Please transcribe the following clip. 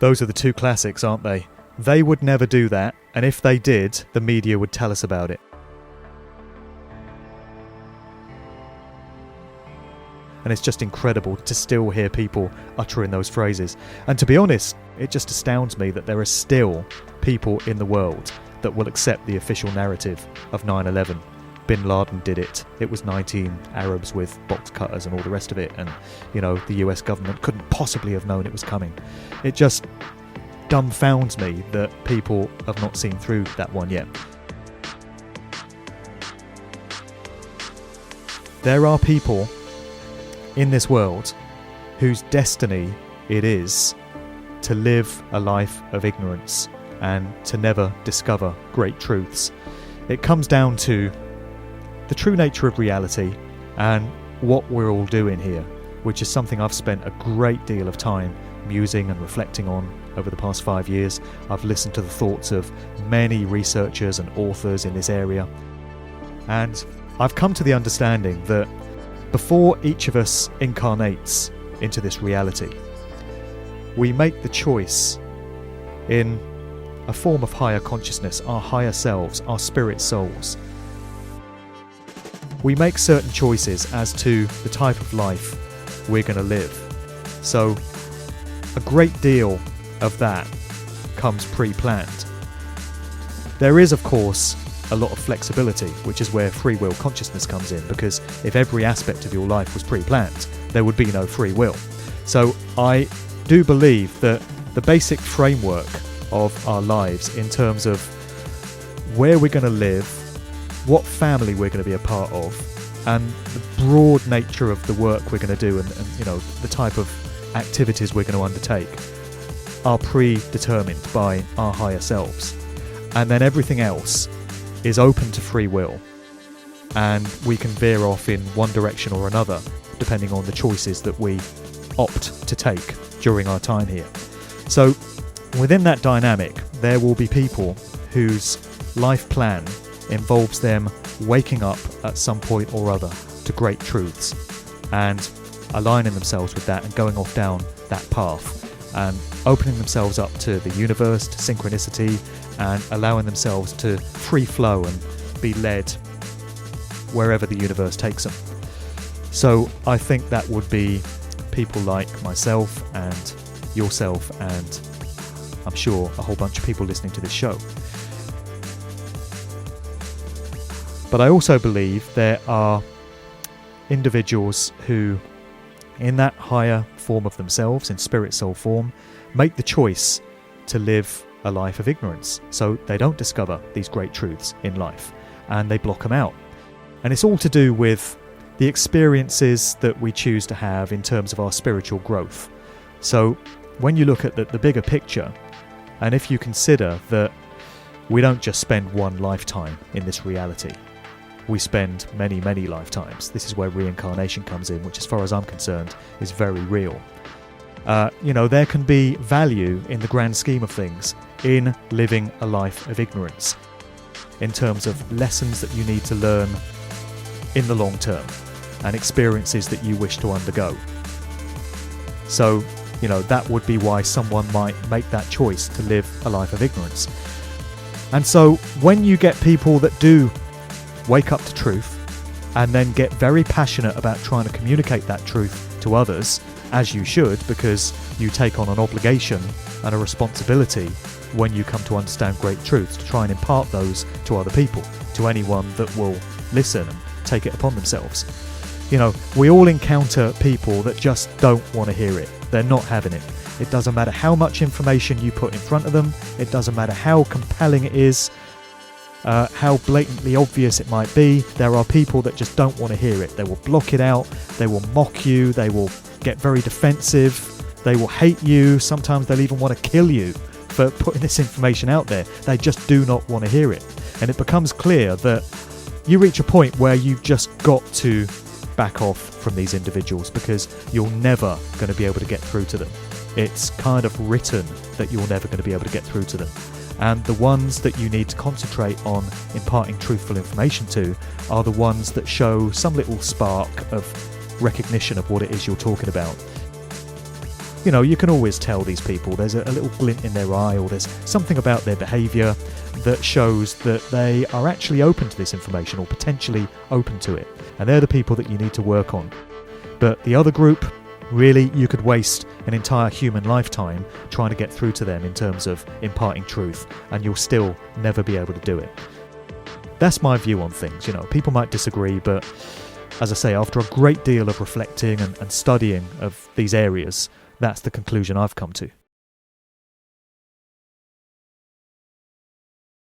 Those are the two classics, aren't they? They would never do that, and if they did, the media would tell us about it. And it's just incredible to still hear people uttering those phrases. And to be honest, it just astounds me that there are still people in the world that will accept the official narrative of 9/11. Bin Laden did it. It was 19 Arabs with box cutters and all the rest of it. And, the US government couldn't possibly have known it was coming. It just dumbfounds me that people have not seen through that one yet. There are people in this world whose destiny it is to live a life of ignorance and to never discover great truths. It comes down to the true nature of reality and what we're all doing here, which is something I've spent a great deal of time musing and reflecting on over the past 5 years. I've listened to the thoughts of many researchers and authors in this area, and I've come to the understanding that before each of us incarnates into this reality, we make the choice in a form of higher consciousness, our higher selves, our spirit souls. We make certain choices as to the type of life we're going to live. So a great deal of that comes pre-planned. There is, of course, a lot of flexibility, which is where free will consciousness comes in, because if every aspect of your life was pre-planned, there would be no free will. So I do believe that the basic framework of our lives in terms of where we're going to live, what family we're going to be a part of, and the broad nature of the work we're going to do and the type of activities we're going to undertake are predetermined by our higher selves. And then everything else is open to free will, and we can veer off in one direction or another depending on the choices that we opt to take during our time here. So within that dynamic, there will be people whose life plan involves them waking up at some point or other to great truths and aligning themselves with that and going off down that path and opening themselves up to the universe, to synchronicity, and allowing themselves to free flow and be led wherever the universe takes them. So I think that would be people like myself and yourself, and I'm sure a whole bunch of people listening to this show. But I also believe there are individuals who, in that higher form of themselves, in spirit soul form, make the choice to live a life of ignorance. So they don't discover these great truths in life and they block them out. And it's all to do with the experiences that we choose to have in terms of our spiritual growth. So when you look at the bigger picture, and if you consider that we don't just spend one lifetime in this reality, we spend many, many lifetimes. This is where reincarnation comes in, which as far as I'm concerned is very real. There can be value in the grand scheme of things in living a life of ignorance in terms of lessons that you need to learn in the long term and experiences that you wish to undergo. So, that would be why someone might make that choice to live a life of ignorance. And so when you get people that do wake up to truth and then get very passionate about trying to communicate that truth to others, as you should, because you take on an obligation and a responsibility when you come to understand great truths to try and impart those to other people, to anyone that will listen and take it upon themselves. We all encounter people that just don't want to hear it. They're not having it. It doesn't matter how much information you put in front of them. It doesn't matter how compelling it is, how blatantly obvious it might be. There are people that just don't want to hear it. They will block it out. They will mock you. They will get very defensive. They will hate you. Sometimes they'll even want to kill you for putting this information out there. They just do not want to hear it. And it becomes clear that you reach a point where you've just got to back off from these individuals because you're never going to be able to get through to them. It's kind of written that you're never going to be able to get through to them. And the ones that you need to concentrate on imparting truthful information to are the ones that show some little spark of recognition of what it is you're talking about. you can always tell these people. There's a little glint in their eye, or there's something about their behaviour that shows that they are actually open to this information, or potentially open to it. And they're the people that you need to work on. But the other group, really, you could waste an entire human lifetime trying to get through to them in terms of imparting truth, and you'll still never be able to do it. That's my view on things. People might disagree, but as I say, after a great deal of reflecting and studying of these areas, that's the conclusion I've come to.